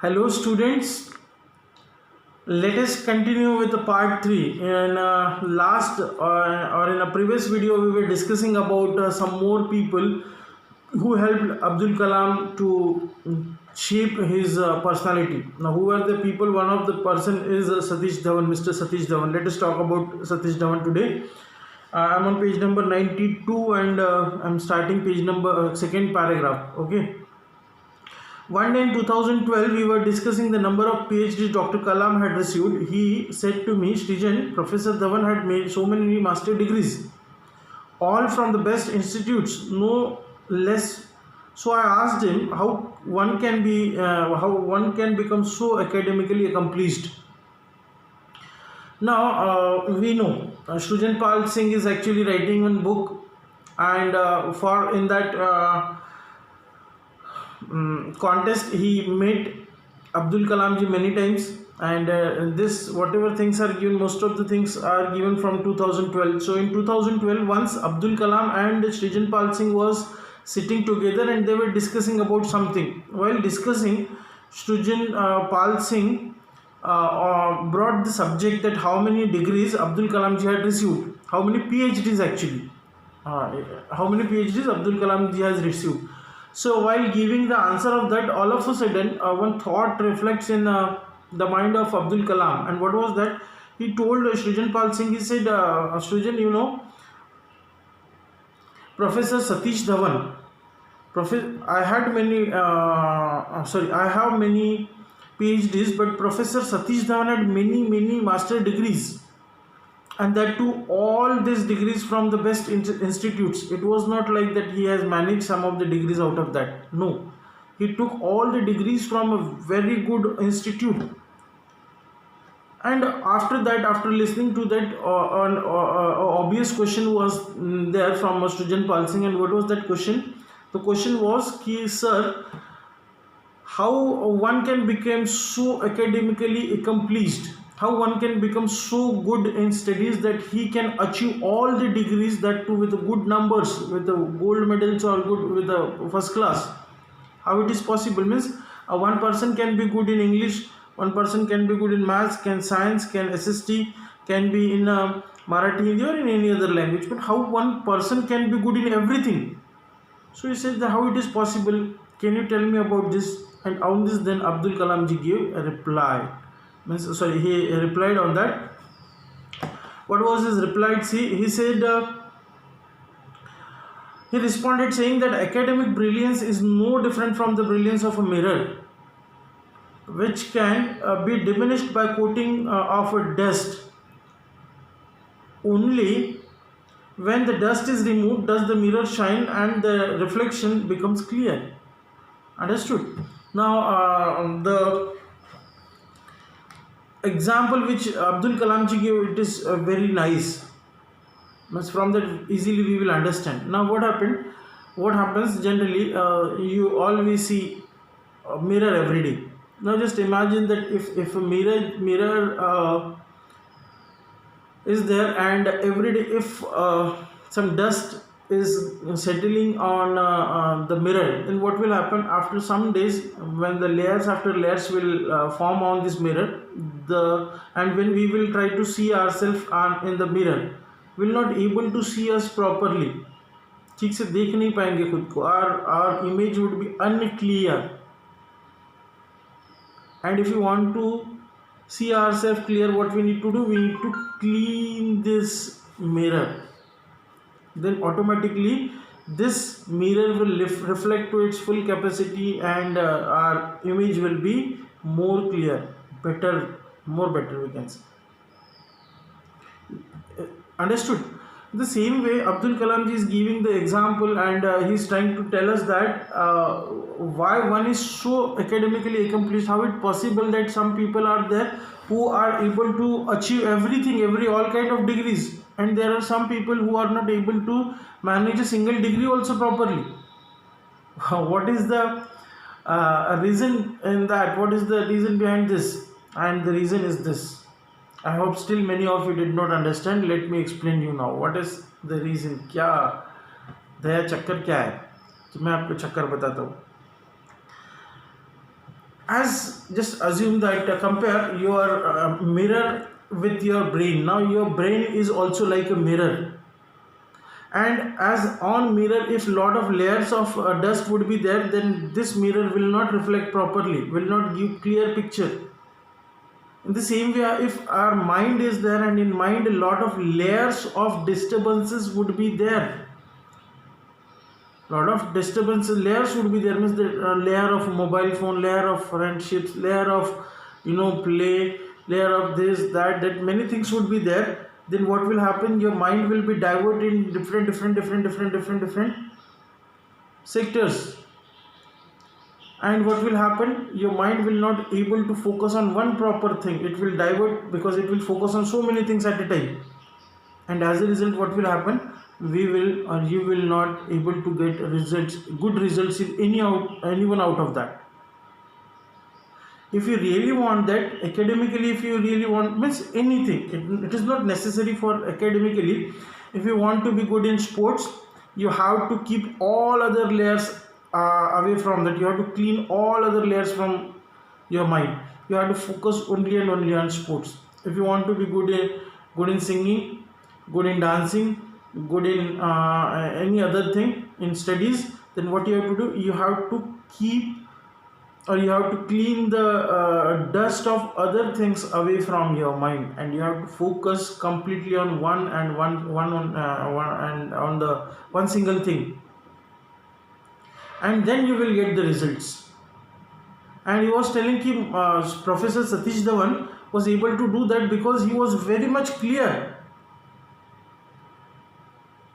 Hello, students. Let us continue with the part 3. In last or in a previous video, we were discussing about some more people who helped Abdul Kalam to shape his personality. Now, who are the people? One of the person is Satish Dhawan, Mr. Satish Dhawan. Let us talk about Satish Dhawan today. I'm on page number 92 and I'm starting page number second paragraph. Okay. One day in 2012, we were discussing the number of PhDs Dr. Kalam had received. He said to me, Srijan, Professor Dhawan had made so many master degrees, all from the best institutes, no less. So I asked him how one can become so academically accomplished. Now we know Srijan Pal Singh is actually writing one book, and for in that. Contest he met Abdul Kalam ji many times, and this whatever things are given, most of the things are given from 2012. So in 2012, once Abdul Kalam and Srijan Pal Singh was sitting together and they were discussing about something. While discussing, Srijan Pal Singh brought the subject that how many degrees Abdul Kalam ji had received, how many PhDs actually, how many PhDs Abdul Kalam ji has received. So while giving the answer of that, all of a sudden one thought reflects in the mind of Abdul Kalam. And what was that? He told Srijan Pal Singh, he said, Srijan, you know, Professor Satish Dhawan, I have many PhDs, but Professor Satish Dhawan had many master degrees, and that too all these degrees from the best institutes. It was not like that he has managed some of the degrees out of that. No, he took all the degrees from a very good institute. And after that, after listening to that, an obvious question was there from Srijan Pal Singh. And what was that question? The question was, sir, how one can become so academically accomplished, how one can become so good in studies that he can achieve all the degrees, that too with the good numbers, with the gold medals or good with the first class. How it is possible? Means one person can be good in English, one person can be good in maths, can science, can SST, can be in Marathi, Hindi or in any other language, but how one person can be good in everything? So he said that how it is possible, can you tell me about this? And on this then Abdul Kalam ji gave a reply. He replied on that. What was his reply? See, he said, he responded saying that academic brilliance is no different from the brilliance of a mirror, which can be diminished by coating of a dust. Only when the dust is removed does the mirror shine and the reflection becomes clear. Understood? Now the example which Abdul Kalam ji gave, it is very nice. From that easily we will understand. Now what happened? What happens generally? You always see a mirror every day. Now just imagine that if a mirror is there, and every day if some dust is settling on the mirror, then what will happen after some days, when the layers after layers will form on this mirror, and when we will try to see ourselves in the mirror, we will not able to see us properly. ठीक से देख नहीं पाएंगे खुद को. Our image would be unclear. And if you want to see ourselves clear, what we need to do? We need to clean this mirror. Then automatically this mirror will reflect to its full capacity, and our image will be more clear, more better we can say. Understood? The same way Abdul Kalam ji is giving the example, and he is trying to tell us that why one is so academically accomplished, how it possible that some people are there who are able to achieve everything, all kind of degrees, and there are some people who are not able to manage a single degree also properly. What is the reason in that? What is the reason behind this? And the reason is this. I hope still many of you did not understand. Let me explain you now. What is the reason? क्या दया चक्कर क्या है? तो मैं आपको चक्कर बताता हूँ. As just assume that compare your mirror with your brain. Now your brain is also like a mirror, and as on mirror, if lot of layers of dust would be there, then this mirror will not reflect properly, will not give clear picture. In the same way, if our mind is there, and in mind a lot of layers of disturbances would be there, lot of disturbances layers would be there, means the layer of mobile phone, layer of friendships, layer of play, layer of this that many things would be there. Then what will happen, your mind will be diverted in different sectors. And what will happen, your mind will not able to focus on one proper thing, it will divert because it will focus on so many things at a time. And as a result, what will happen, we will or you will not able to get results, good results in anyone out of that. If you really want that academically, if you really want, means anything, it is not necessary for academically. If you want to be good in sports, you have to keep all other layers away from that. You have to clean all other layers from your mind. You have to focus only and only on sports. If you want to be good in singing, good in dancing, good in any other thing in studies, then what you have to do, you have to keep or you have to clean the dust of other things away from your mind, and you have to focus completely on one the one single thing, and then you will get the results. And he was telling him, Professor Satish Dhawan was able to do that because he was very much clear.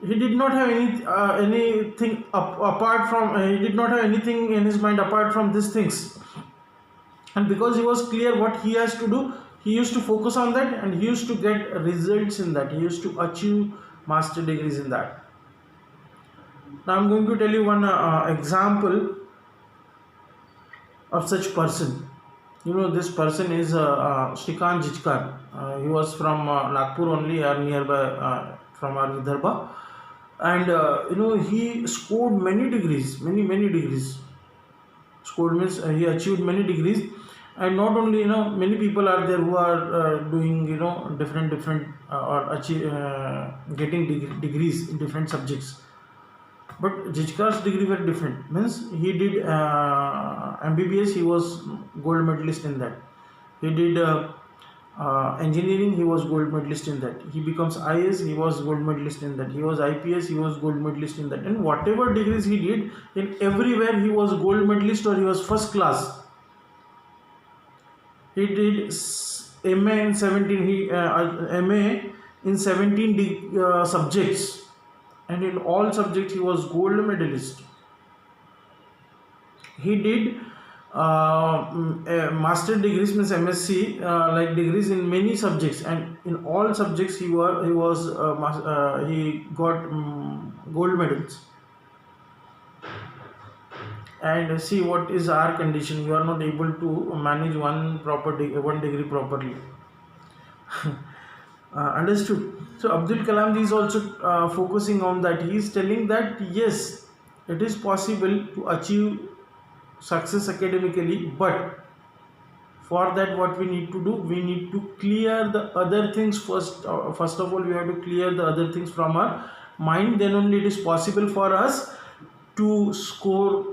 He did not have anything apart from he did not have anything in his mind apart from these things. And because he was clear what he has to do, he used to focus on that, and he used to get results in that. He used to achieve master degrees in that. Now I'm going to tell you one example of such person. This person is Shrikant Jijkar. He was from Nagpur only, nearby from our Vidarbha. And he scored many degrees, many degrees. Scored means he achieved many degrees. And not only, many people are there who are doing different or achieve getting degrees in different subjects. But Jijkar's degree were different. Means he did MBBS, he was gold medalist in that. He did engineering, he was gold medalist in that. He becomes IAS, he was gold medalist in that. He was IPS, he was gold medalist in that. And whatever degrees he did, in everywhere he was gold medalist or he was first class. He did MA in 17. MA in 17 subjects, and in all subjects he was gold medalist. He did master degrees, means MSc like degrees in many subjects, and in all subjects he got gold medals. And see what is our condition. We are not able to manage one degree properly. Understood. So Abdul Kalam is also focusing on that. He is telling that yes, it is possible to achieve success academically, but for that what we need to do, we need to clear the other things first. First of all, we have to clear the other things from our mind, then only it is possible for us to score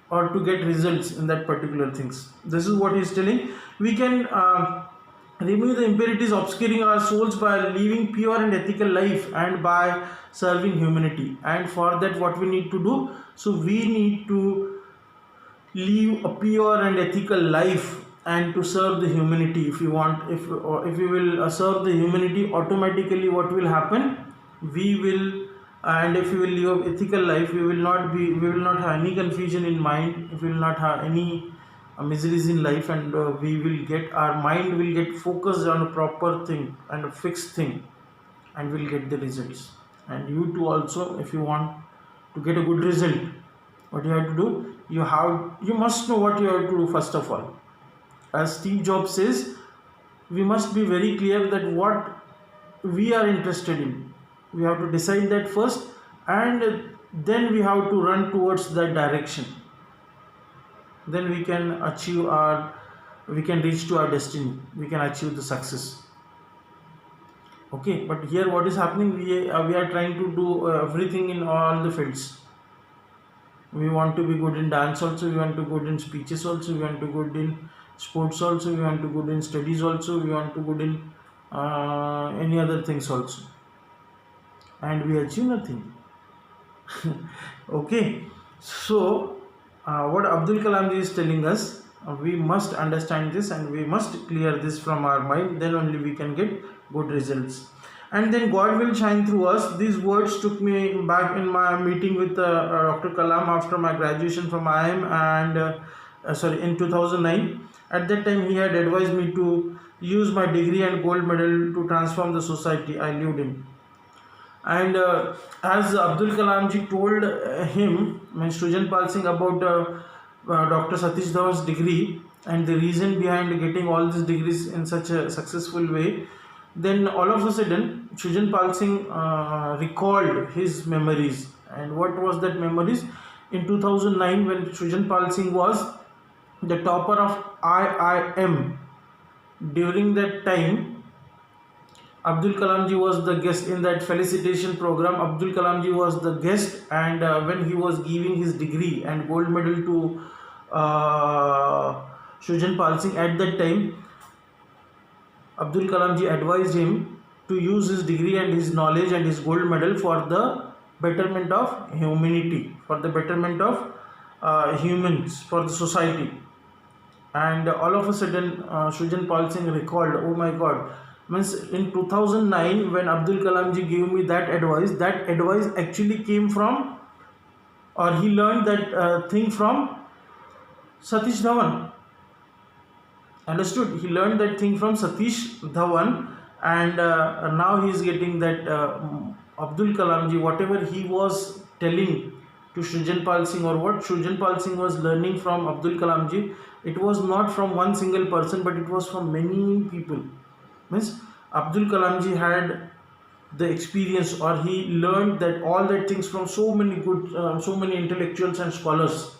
or to get results in that particular things. This is what he is telling. We can remove the impurities obscuring our souls by living pure and ethical life and by serving humanity. And for that what we need to do, so we need to live a pure and ethical life and to serve the humanity. If you want, if you will serve the humanity, automatically what will happen, we will, and if you will live ethical life, we will not have any confusion in mind, we will not have any miseries in life, and our mind will get focused on a proper thing and a fixed thing, and will get the results. And you too also, if you want to get a good result, what you have to do, you must know what you have to do first of all. As Steve Jobs says, we must be very clear that what we are interested in. We have to decide that first, and then we have to run towards that direction. then we can achieve we can reach to our destiny, we can achieve the success. Okay, but here what is happening, we are trying to do everything in all the fields. We want to be good in dance also, we want to good in speeches also, we want to good in sports also, we want to good in studies also, we want to good in any other things also, and we achieve nothing. Okay, so what Abdul Kalam ji is telling us, we must understand this and we must clear this from our mind, then only we can get good results. And then God will shine through us. These words took me back in my meeting with Dr. Kalam after my graduation from IIM, and in 2009. At that time he had advised me to use my degree and gold medal to transform the society I lived in. And as Abdul Kalam ji told him, Srijan Pal Singh, about Dr. Satish Dhawan's degree and the reason behind getting all these degrees in such a successful way, then all of a sudden Srijan Pal Singh recalled his memories. And what was that memories? In 2009, when Srijan Pal Singh was the topper of IIM, during that time Abdul Kalam ji was the guest in that felicitation program. Abdul Kalam ji was the guest, and when he was giving his degree and gold medal to Srijan Pal Singh, at that time Abdul Kalam ji advised him to use his degree and his knowledge and his gold medal for the betterment of humanity, for the betterment of humans, for the society. And all of a sudden Srijan Pal Singh recalled, oh my God, means in 2009 when Abdul Kalam ji gave me that advice actually came from, or he learned that thing from Satish Dhawan. Understood? He learned that thing from Satish Dhawan, and now he is getting that Abdul Kalam ji, whatever he was telling to Srijan Pal Singh, or what Srijan Pal Singh was learning from Abdul Kalam ji, it was not from one single person, but it was from many people. Means Abdul Kalam ji had the experience, or he learned that all that things from so many intellectuals and scholars.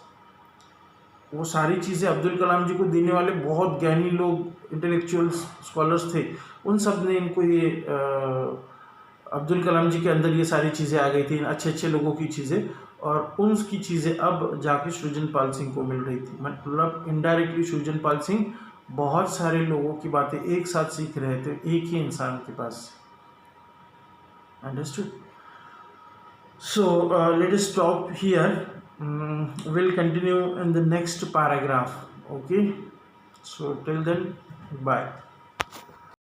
वो सारी चीज़ें अब्दुल कलाम जी को देने वाले बहुत ज्ञानी लोग, intellectuals, scholars थे, उन सब ने इनको ये अब्दुल कलाम जी के अंदर ये सारी चीज़ें आ गई थी, अच्छे लोगों की चीज़ें, और उनकी चीज़ें अब जाके सृजन पाल सिंह को मिल रही थी. मतलब इनडायरेक्टली सृजन पाल सिंह बहुत सारे लोगों की बातें एक साथ सीख रहे थे एक ही इंसान के पास. Understood? So let us stop here. We'll continue in the next paragraph. Okay, so till then, bye.